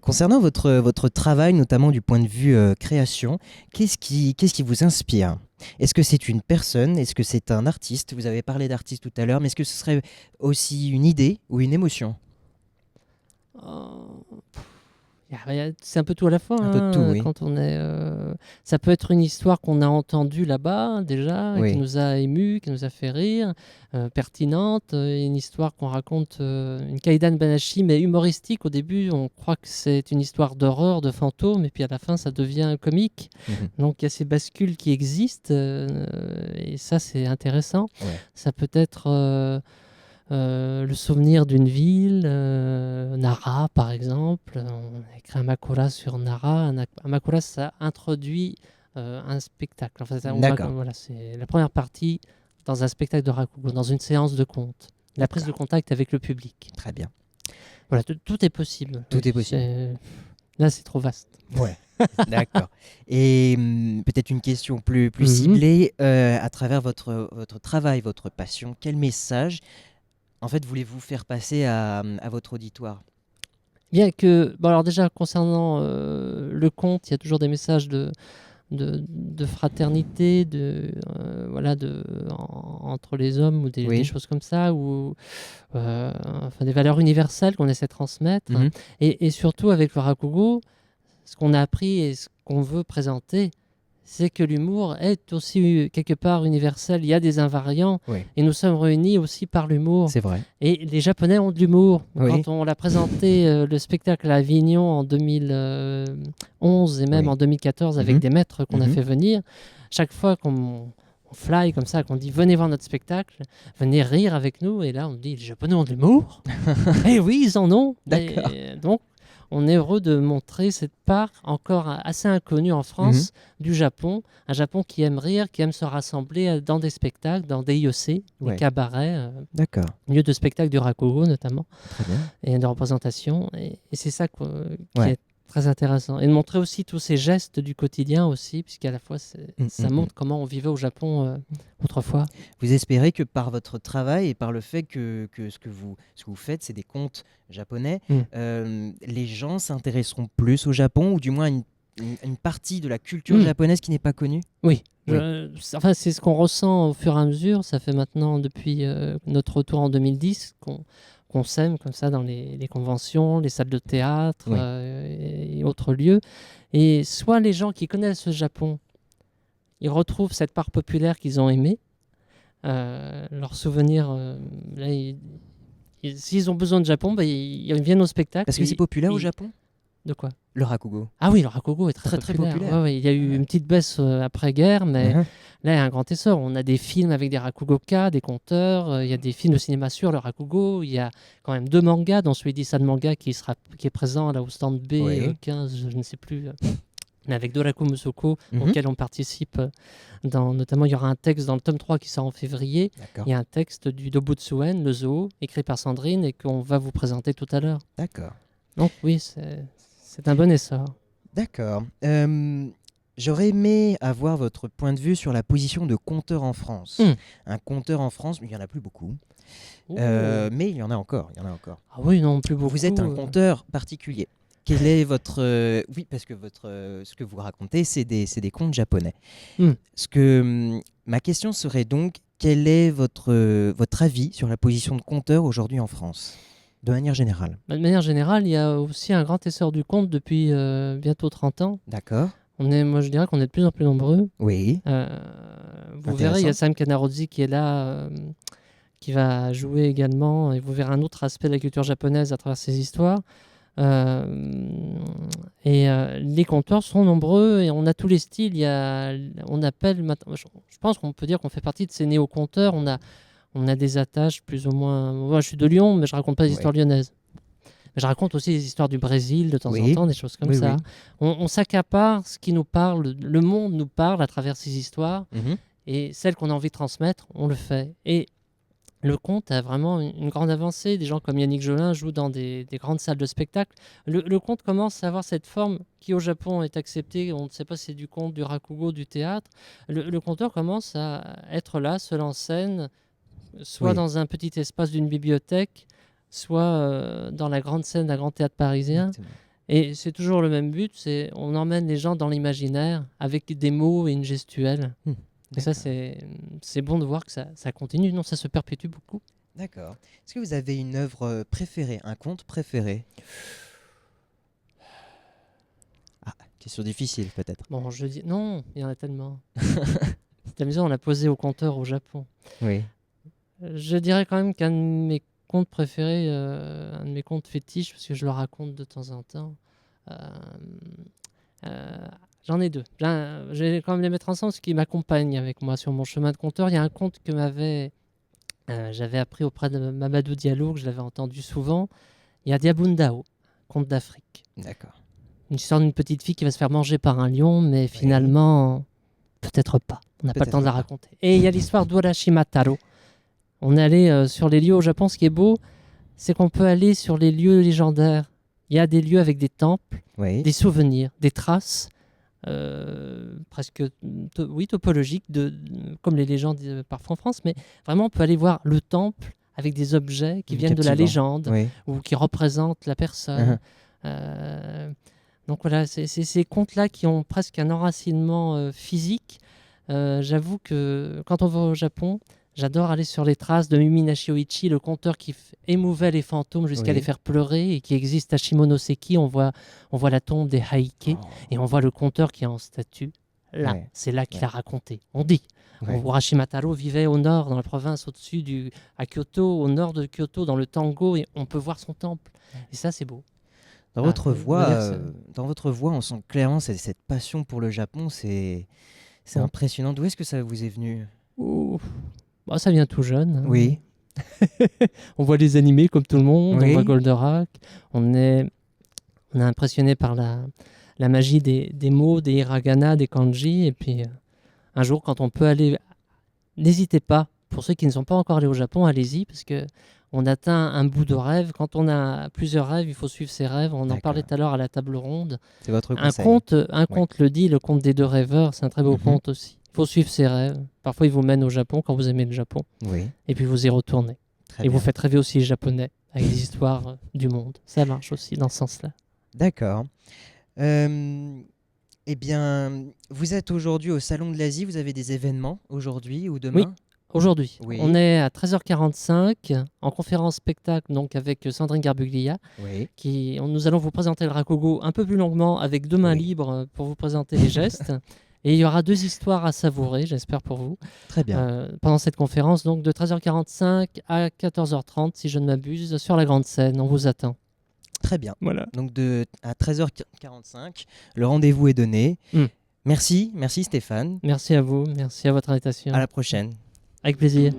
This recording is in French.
Concernant votre travail, notamment du point de vue création, qu'est-ce qui vous inspire? Est-ce que c'est une personne? Est-ce que c'est un artiste? Vous avez parlé d'artiste tout à l'heure, mais est-ce que ce serait aussi une idée ou une émotion? Oh, c'est un peu tout à la fois, Un peu de tout, hein, oui. quand on est, ça peut être une histoire qu'on a entendue là-bas déjà, et qui Oui. nous a émus, qui nous a fait rire, pertinente, une histoire qu'on raconte, une Kaidan Banashi, mais humoristique. Au début, on croit que c'est une histoire d'horreur, de fantôme, et puis à la fin, ça devient comique. Mhm. Donc il y a ces bascules qui existent, et ça, c'est intéressant. Ouais. Ça peut être le souvenir d'une ville, Nara par exemple. On a écrit un Makura sur Nara. Un Makura, ça introduit un spectacle. Enfin, D'accord. voilà, c'est la première partie dans un spectacle de Rakugo, dans une séance de conte. La prise de D'accord. contact avec le public. Très bien. Voilà, tout est possible. Tout est possible. Là, c'est trop vaste. Ouais. D'accord. Et peut-être une question plus Mhm. ciblée, à travers votre travail, votre passion, quel message, en fait, voulez-vous faire passer à votre auditoire? Bien que, bon, alors déjà concernant le conte, il y a toujours des messages de fraternité, voilà, entre les hommes, ou des Oui. choses comme ça, ou enfin, des valeurs universelles qu'on essaie de transmettre. Mhm. Et surtout avec le Rakugo, ce qu'on a appris et ce qu'on veut présenter, c'est que l'humour est aussi quelque part universel. Il y a des invariants, Oui, et nous sommes réunis aussi par l'humour. c'est vrai. Et les Japonais ont de l'humour. Oui. Quand on l'a présenté, le spectacle à Avignon en 2011 et même Oui. en 2014 avec Mhm. des maîtres qu'on a Mhm. fait venir, chaque fois on fly comme ça, qu'on dit venez voir notre spectacle, venez rire avec nous, et là on dit les Japonais ont de l'humour. Eh oui, ils en ont. D'accord. Et donc on est heureux de montrer cette part encore assez inconnue en Mhm. France du Japon, un Japon qui aime rire, qui aime se rassembler dans des spectacles, dans des IEC, des Ouais. cabarets, D'accord. lieux de spectacle du Rakugo notamment, Très bien. et de représentation. Et c'est ça qui Ouais. est très intéressant. Et de montrer aussi tous ces gestes du quotidien aussi, puisqu'à la fois Mm, ça mm, mm. montre comment on vivait au Japon autrefois. Vous espérez que par votre travail et par le fait que ce que vous faites, c'est des contes japonais, Mm. les gens s'intéresseront plus au Japon, ou du moins une partie de la culture Mm. japonaise qui n'est pas connue? Oui. Oui. Enfin, c'est ce qu'on ressent au fur et à mesure. Ça fait maintenant, depuis notre retour en 2010, qu'on sème comme ça dans les conventions, les salles de théâtre Oui. et autres lieux. Et soit les gens qui connaissent le Japon, ils retrouvent cette part populaire qu'ils ont aimée, leurs souvenirs. Là, s'ils ont besoin de Japon, bah, ils viennent au spectacle. Parce que c'est populaire au Japon, De quoi? le rakugo. Ah oui, le Rakugo est très Très très populaire. populaire. Ouais, ouais, il y a eu Ouais. une petite baisse après-guerre, mais Mhm. là, il y a un grand essor. On a des films avec des Rakugoka, des conteurs. Il y a des films de cinéma sur le Rakugo. Il y a quand même 2 mangas, dont celui d'Issan Manga qui est présent là, au stand B Oui. 15, je ne sais plus. Mais avec Doraku Musoko, Mhm. auquel on participe. Notamment, il y aura un texte dans le tome 3 qui sort en février. D'accord. Il y a un texte du Dobutsuen, le zoo, écrit par Sandrine, et qu'on va vous présenter tout à l'heure. D'accord. Donc oui, c'est un bon essor. D'accord. J'aurais aimé avoir votre point de vue sur la position de conteur en France. Hmm. Un conteur en France, il n'y en a plus beaucoup. Oh. Mais il y en a encore. Il y en a encore. Ah oui, non, plus Vous êtes beaucoup. un conteur particulier. Quel est votre... Oui, parce que ce que vous racontez, c'est des contes japonais. Hmm. Ma question serait donc, quel est votre avis sur la position de conteur aujourd'hui en France, de manière générale? De manière générale, il y a aussi un grand essor du conte depuis bientôt 30 ans. D'accord. Moi, je dirais qu'on est de plus en plus nombreux. Oui. Euh, Vous verrez, il y a Intéressant. Sam Kanarozzi qui est là, qui va jouer également, et vous verrez un autre aspect de la culture japonaise à travers ces histoires. Les conteurs sont nombreux, et on a tous les styles. On appelle, je pense qu'on peut dire qu'on fait partie de ces néo-conteurs. On a des attaches plus ou moins. Moi, je suis de Lyon, mais je raconte pas des Oui. histoires lyonnaises. Mais je raconte aussi des histoires du Brésil de temps en Oui. temps, des choses comme Oui, ça. oui. On s'accapare ce qui nous parle, le monde nous parle à travers ces histoires, Mhm. et celles qu'on a envie de transmettre, on le fait. Et le conte a vraiment une grande avancée. Des gens comme Yannick Jolin jouent dans des grandes salles de spectacle. Le conte commence à avoir cette forme qui au Japon est acceptée. On ne sait pas si c'est du conte, du rakugo, du théâtre. Le conteur commence à être là, seul en scène, soit Oui. dans un petit espace d'une bibliothèque, soit dans la grande scène d'un grand théâtre parisien. Exactement. Et c'est toujours le même but, c'est on emmène les gens dans l'imaginaire avec des mots et une gestuelle. Et ça, D'accord. c'est bon de voir que ça continue. Non, ça se perpétue beaucoup. D'accord. Est-ce que vous avez une œuvre préférée, un conte préféré? Ah, question difficile peut-être. Bon, je dis non, il y en a tellement. C'est amusant, on l'a posé au compteur au Japon. Oui. Je dirais quand même qu'un de mes contes préférés, un de mes contes fétiches, parce que je le raconte de temps en temps, euh, euh, j'en ai deux. Je vais quand même les mettre ensemble, ce qui m'accompagne avec moi sur mon chemin de conteur. Il y a un conte que j'avais appris auprès de Mamadou Diallo, que je l'avais entendu souvent. Il y a Diabundao, conte d'Afrique. D'accord. Une histoire d'une petite fille qui va se faire manger par un lion, mais finalement, peut-être pas. On n'a pas le temps de la raconter. Et il y a l'histoire d'Urashimataro. On est allé sur les lieux au Japon. Ce qui est beau, c'est qu'on peut aller sur les lieux légendaires. Il y a des lieux avec des temples, Oui. des souvenirs, des traces, presque topologiques, comme les légendes parfois en France. Mais vraiment, on peut aller voir le temple avec des objets qui viennent de la Captivant. légende Oui. ou qui représentent la personne. Donc voilà, c'est ces contes-là qui ont presque un enracinement physique. J'avoue que quand on va au Japon, j'adore aller sur les traces de Muminashi Oichi, le conteur qui émouvait les fantômes jusqu'à Oui. les faire pleurer et qui existe à Shimonoseki. On voit la tombe des Heike et on voit le conteur qui est en statue. Là, Ouais. c'est là qu'il a raconté. On dit. Ouais. Urashimataro vivait au nord, dans la province au-dessus à Kyoto, au nord de Kyoto, dans le Tango, et on peut voir son temple. Et ça, c'est beau. Dans votre voix, on sent clairement cette passion pour le Japon. C'est Bon. impressionnant. D'où est-ce que ça vous est venu? Bah, ça vient tout jeune. Hein. Oui. On voit les animés comme tout le monde, Oui. on voit Goldorak, on est impressionné par la magie des mots, des hiragana, des kanji, et puis un jour quand on peut aller, n'hésitez pas, pour ceux qui ne sont pas encore allés au Japon, allez-y, parce que on atteint un bout de rêve. Quand on a plusieurs rêves, il faut suivre ses rêves. On en parlait tout à l'heure à la table ronde. C'est votre Un conseil. conte le dit, le conte des deux rêveurs, c'est un très beau conte aussi. Il faut suivre ses rêves. Parfois, il vous mène au Japon quand vous aimez le Japon. Oui. Et puis vous y retournez. Très et bien. vous faites rêver aussi les Japonais avec des histoires du monde. Ça marche aussi dans ce sens-là. D'accord. Eh bien, vous êtes aujourd'hui au Salon de l'Asie. Vous avez des événements aujourd'hui ou demain? Oui, aujourd'hui. Oui. On est à 13h45 en conférence spectacle donc avec Sandrine Garbuglia. Oui. Nous allons vous présenter le rakogo un peu plus longuement avec 2 mains libres pour vous présenter les gestes. Et il y aura 2 histoires à savourer, j'espère pour vous. Très bien. Pendant cette conférence, donc de 13h45 à 14h30, si je ne m'abuse, sur la grande scène. On vous attend. Très bien. Voilà. Donc à 13h45, le rendez-vous est donné. Merci Stéphane. Merci à vous, merci à votre invitation. À la prochaine. Avec plaisir.